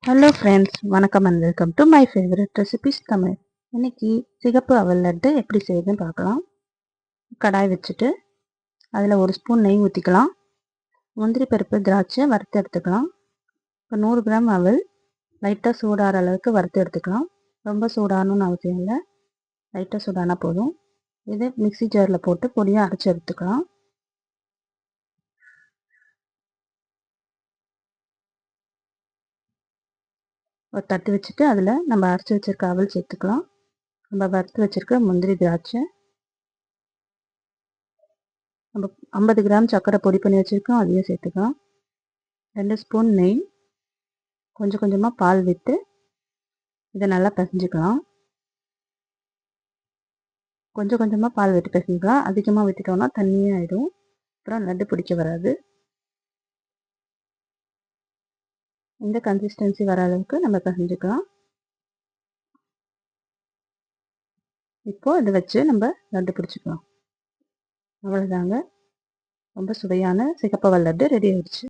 Hello friends, வணக்கம் and welcome to my favourite recipes Tamil. இன்னைக்கு சிகப்பு அவல் லட்டு எப்படி செய்யுதுன்னு பார்க்கலாம். கடாய் வச்சுட்டு அதில் 1 ஸ்பூன் நெய் ஊற்றிக்கலாம். முந்திரி பருப்பு திராட்சை வறுத்து எடுத்துக்கலாம். இப்போ 100 கிராம் அவல் லைட்டாக சூடாகிற அளவுக்கு வறுத்து எடுத்துக்கலாம். ரொம்ப சூடாகணும்னு அவசியம் இல்லை, லைட்டாக சூடானா போதும். இதை மிக்சி ஜாரில் போட்டு பொடியாக அரைச்சி எடுத்துக்கலாம். ஒரு தட்டு வச்சுட்டு அதில் நம்ம அரைச்சி வச்சுருக்க அவல் சேர்த்துக்கலாம். நம்ம வறுத்து வச்சுருக்க முந்திரி திராட்சை, நம்ம 50 கிராம் சர்க்கரை பொடி பண்ணி வச்சுருக்கோம், அதையும் சேர்த்துக்கலாம். 2 ஸ்பூன் நெய், கொஞ்சம் கொஞ்சமாக பால் விட்டு இதை நல்லா பிசைஞ்சிக்கலாம். கொஞ்சம் கொஞ்சமாக பால் விட்டு பிசைஞ்சிக்கலாம். அதிகமாக விட்டுட்டோம்னா தண்ணியே ஆகிடும், அப்புறம் லட்டு பிடிக்க வராது. இந்த கன்சிஸ்டன்சி வர அளவுக்கு நம்ம பிசைஞ்சிக்கலாம். இப்போது இதை வச்சு நம்ம லட்டு பிடிச்சிக்கலாம். அவ்வளோதாங்க, ரொம்ப சுவையான சிகப்பவல் லட்டு ரெடி ஆயிடுச்சு.